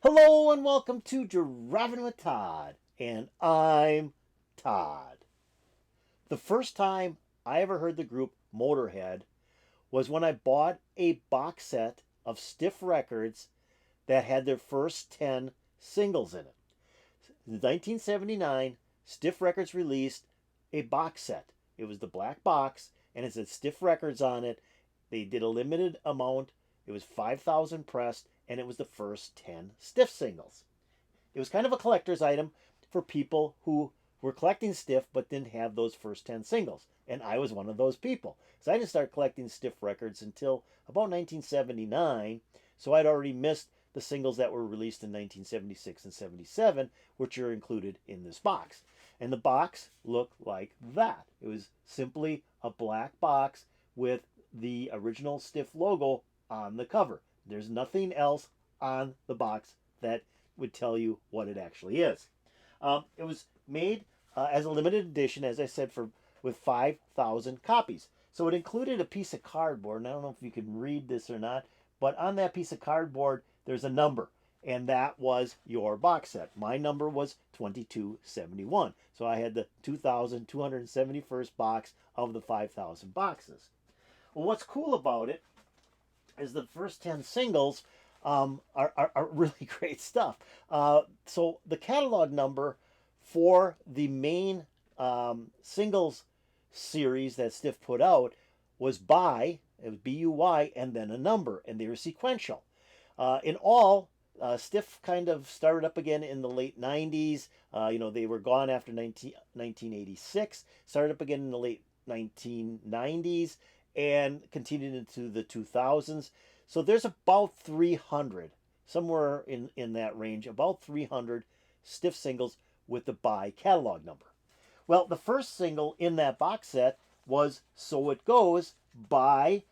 Hello and welcome to Driving with Todd, and I'm Todd. The first time I ever heard the group Motorhead was when I bought a box set of Stiff records that had their first 10 singles in it. In 1979, Stiff Records released a box set. It was the black box, and it said Stiff Records on it. They did a limited amount. It was 5,000 pressed, and it was the first 10 Stiff singles. It was kind of a collector's item for people who were collecting Stiff but didn't have those first 10 singles. And I was one of those people. So I didn't start collecting Stiff records until about 1979. So I'd already missed the singles that were released in 1976 and 77, which are included in this box. And the box looked like that. It was simply a black box with the original Stiff logo on the cover. There's nothing else on the box that would tell you what it actually is. It was made as a limited edition, as I said, with 5,000 copies. So it included a piece of cardboard, and I don't know if you can read this or not, but on that piece of cardboard, there's a number, and that was your box set. My number was 2271, so I had the 2,271st box of the 5,000 boxes. Well, what's cool about it is the first 10 singles are really great stuff. So the catalog number for the main singles series that Stiff put out was it was B-U-Y, and then a number, and they were sequential. In all, Stiff kind of started up again in the late 90s. They were gone after 1986, started up again in the late 1990s, and continued into the 2000s. So there's about 300, somewhere in that range, about 300 Stiff singles with the by catalog number. Well, the first single in that box set was So It Goes by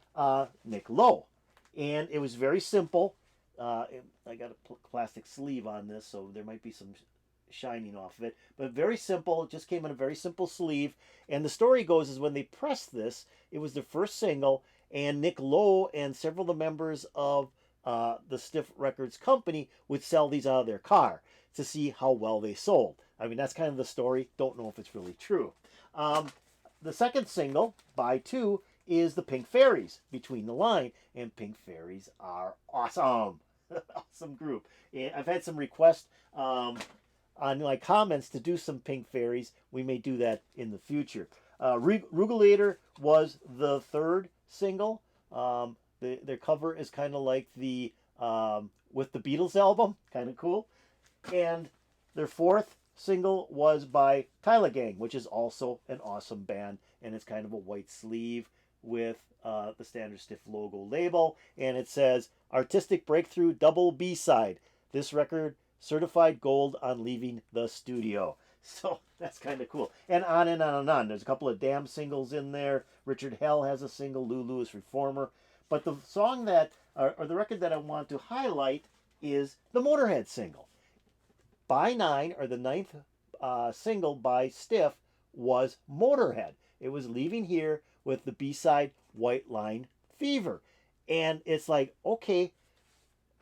Nick Lowe. And it was very simple. I got a plastic sleeve on this, so there might be some shining off of it. But very simple. It just came in a very simple sleeve. And the story goes is when they pressed this, it was their first single, and Nick Lowe and several of the members of the Stiff Records company would sell these out of their car to see how well they sold. I mean, that's kind of the story. Don't know if it's really true. The second single, by two, is the Pink Fairies, Between the Line. And Pink Fairies are awesome. Awesome group. And I've had some requests on my comments to do some Pink Fairies. We may do that in the future. Rugulator was the third single. Their cover is kind of like the with the Beatles album, kind of cool. And their fourth single was by Kyla Gang, which is also an awesome band, and it's kind of a white sleeve with the standard Stiff logo label, and it says Artistic Breakthrough Double B-Side. This record certified gold on leaving the studio. So that's kind of cool. And on and on and on. There's a couple of Damn singles in there. Richard Hell has a single, Lou Lewis Reformer. But the song or the record that I want to highlight is the Motorhead single. By Nine, or the ninth single by Stiff, was Motorhead. It was Leaving Here with the B-side White Line Fever. And it's like, okay,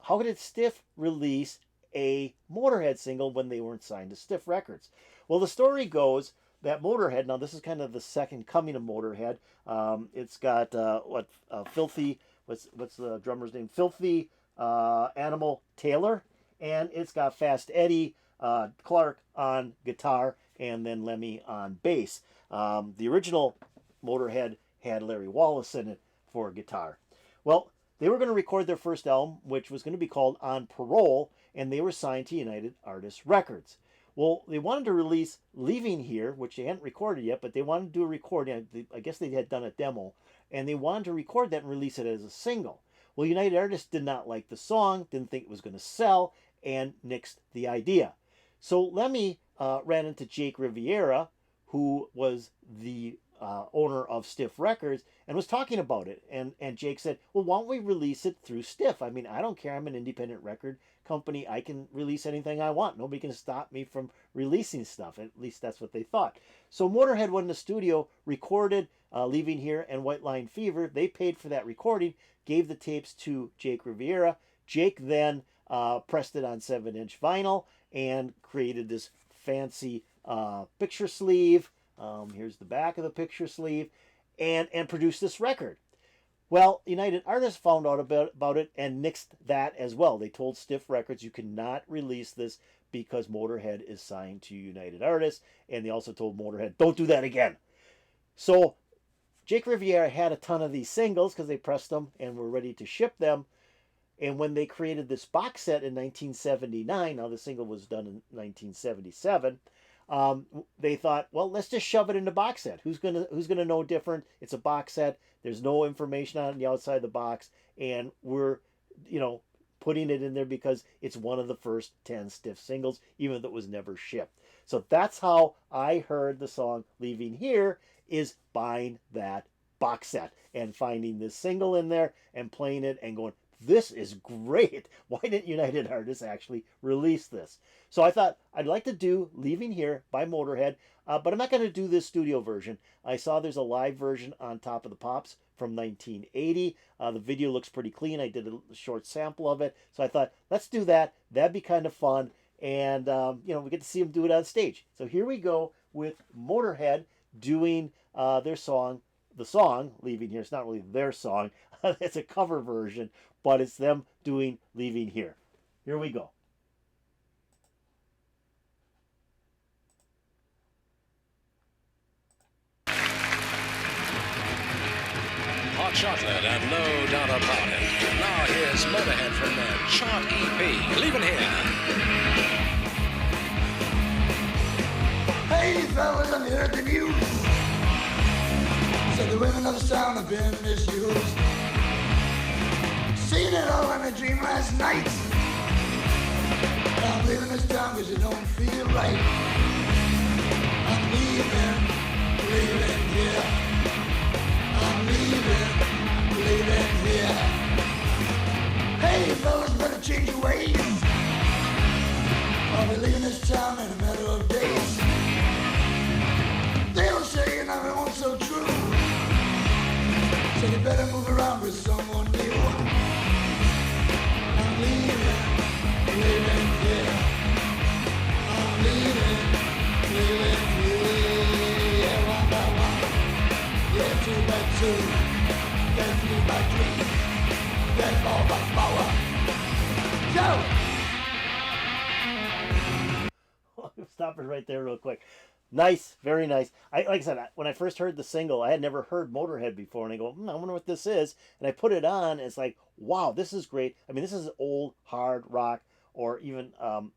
how did Stiff release a Motorhead single when they weren't signed to Stiff Records? Well, the story goes that Motorhead, now this is kind of the second coming of Motorhead. It's got Filthy, what's the drummer's name? Filthy Animal Taylor, and it's got Fast Eddie Clark on guitar, and then Lemmy on bass. The original Motorhead had Larry Wallace in it for guitar. Well, they were going to record their first album, which was going to be called On Parole, and they were signed to United Artists Records. Well, they wanted to release Leaving Here, which they hadn't recorded yet, but they wanted to do a recording. I guess they had done a demo, and they wanted to record that and release it as a single. Well, United Artists did not like the song, didn't think it was going to sell, and nixed the idea. So Lemmy ran into Jake Riviera, who was the owner of Stiff Records, and was talking about it. And Jake said, well, why don't we release it through Stiff? I mean, I don't care. I'm an independent record company. I can release anything I want. Nobody can stop me from releasing stuff. At least that's what they thought. So Motorhead went in the studio, recorded Leaving Here and White Line Fever. They paid for that recording, gave the tapes to Jake Riviera. Jake then pressed it on 7-inch vinyl and created this fancy picture sleeve. Here's the back of the picture sleeve, and produced this record. Well, United Artists found out about it and nixed that as well. They told Stiff Records, you cannot release this because Motorhead is signed to United Artists, and they also told Motorhead, don't do that again. So Jake Riviera had a ton of these singles because they pressed them and were ready to ship them. And when they created this box set in 1979, now the single was done in 1977, they thought, well, let's just shove it in the box set. Who's gonna know different? It's a box set. There's no information on the outside of the box, and we're, putting it in there because it's one of the first 10 Stiff singles, even though it was never shipped. So that's how I heard the song "Leaving Here," is buying that box set and finding this single in there and playing it and going, this is great. Why didn't United Artists actually release this? So I thought I'd like to do "Leaving Here" by Motorhead, but I'm not going to do this studio version. I saw there's a live version on Top of the Pops from 1980. The video looks pretty clean. I did a short sample of it. So I thought, let's do that. That'd be kind of fun. And, we get to see them do it on stage. So here we go with Motorhead doing their song, the song "Leaving Here." It's not really their song. It's a cover version, but it's them doing "Leaving Here." Here we go. Hot chocolate and no doubt about it. Now here's Motörhead from their chart EP, "Leaving Here." Hey fellas, have you heard the news? Said the women of the sound have been misused. Seen it all in a dream last night. I'm leaving this town because it don't feel right. I'm leaving here. I'm leaving here. Hey fellas, better change your ways. I'll be leaving this town in a matter of days. They'll say you're not so true. So you better move around with someone new. I'm leaving here. I'm leaving here. Yeah, one by one. Yeah, two by two. Yeah, 3 by 3. Yeah, 4 by 4. Go! Stop it right there real quick. Nice, very nice. Like I said, when I first heard the single, I had never heard Motorhead before, and I go, I wonder what this is. And I put it on, and it's like, wow, this is great. I mean, this is old hard rock, or even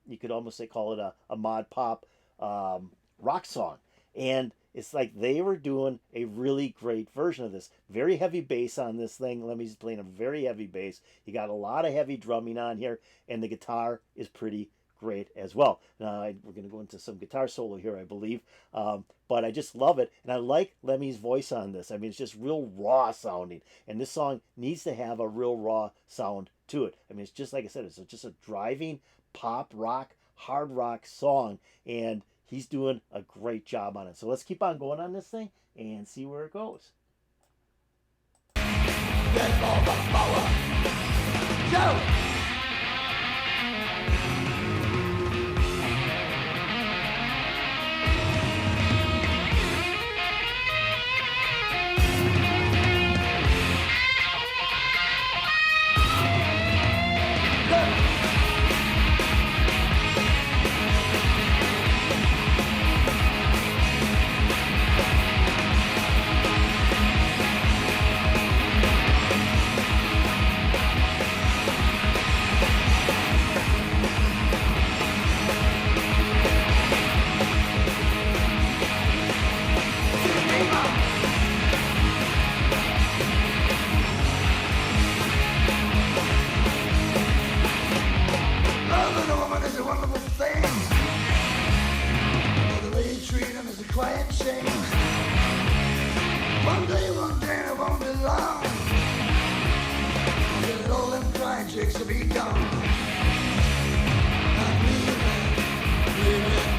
you could almost call it a mod pop rock song. And it's like they were doing a really great version of this. Very heavy bass on this thing. Lemmy's playing a very heavy bass. You got a lot of heavy drumming on here, and the guitar is pretty great as well. Now we're going to go into some guitar solo here, I believe, but I just love it, and I like Lemmy's voice on this. I mean, it's just real raw sounding, and this song needs to have a real raw sound to it. I mean, it's just like I said, it's just a driving pop rock, hard rock song, and he's doing a great job on it. So let's keep on going on this thing and see where it goes. Get all the power. Go! Loving a woman is a wonderful thing. The way you treat him is a quiet change. One day, it won't be long. Till all them crying chicks will be gone. I'm leaving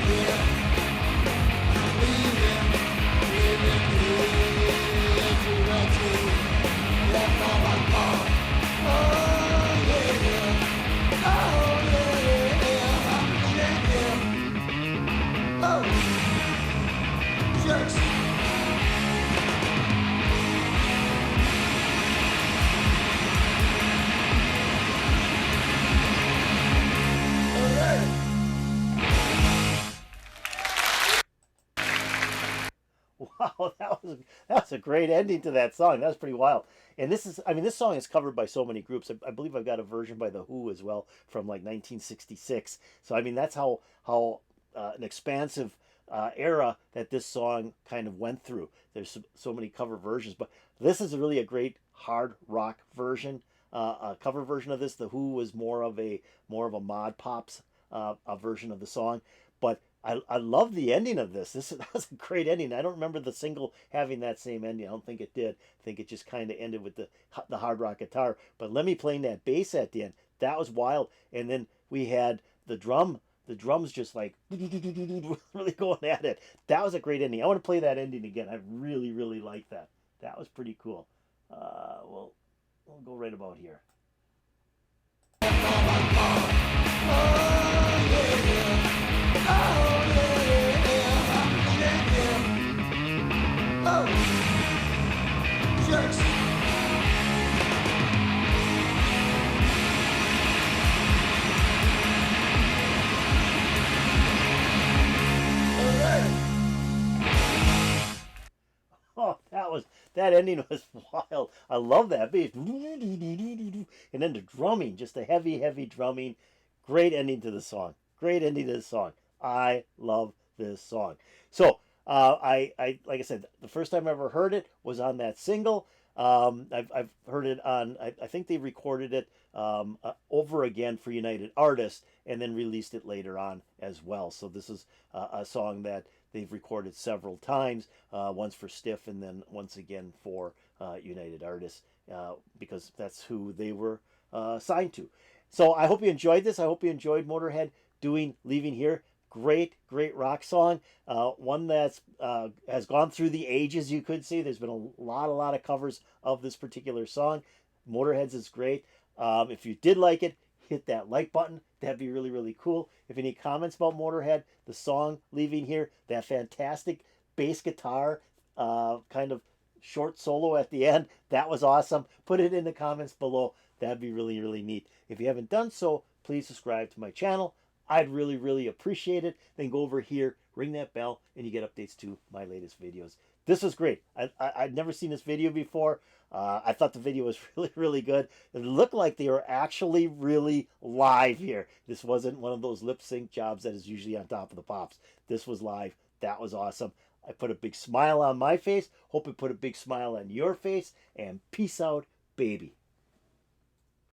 here. I'm leaving here. Two by two. Yeah, 4 by 4. Oh, yeah. Oh. that was a great ending to that song. That was pretty wild. And this is, I mean, this song is covered by so many groups. I believe I've got a version by The Who as well from like 1966. So I mean, that's how an expansive era that this song kind of went through. There's so many cover versions, but this is really a great hard rock version, a cover version of this. The Who was more of a mod pops a version of the song, but I love the ending of this. That was a great ending. I don't remember the single having that same ending. I don't think it did. I think it just kind of ended with the hard rock guitar. But Lemmy playing that bass at the end, that was wild. And then we had the drums just like really going at it. That was a great ending. I want to play that ending again. I really, really like that. That was pretty cool. We'll go right about here. Oh, that ending was wild. I love that bass. And then the drumming, just the heavy, heavy drumming. Great ending to the song. Great ending to the song. I love this song. So, I like I said, the first time I ever heard it was on that single. I've heard it on, I think they recorded it over again for United Artists and then released it later on as well. So this is a song that they've recorded several times, once for Stiff and then once again for United Artists, because that's who they were signed to. So I hope you enjoyed this. I hope you enjoyed Motorhead doing Leaving Here. Great, great rock song. One that's has gone through the ages, you could say. There's been a lot of covers of this particular song. Motorhead's is great. If you did like it, hit that like button. That'd be really, really cool. If any comments about Motorhead, the song Leaving Here, that fantastic bass guitar, kind of short solo at the end, that was awesome. Put it in the comments below. That'd be really, really neat. If you haven't done so, please subscribe to my channel. I'd really, really appreciate it. Then go over here, ring that bell, and you get updates to my latest videos. This was great. I'd never seen this video before. I thought the video was really, really good. It looked like they were actually really live here. This wasn't one of those lip sync jobs that is usually on Top of the Pops. This was live. That was awesome. I put a big smile on my face. Hope it put a big smile on your face. And peace out, baby.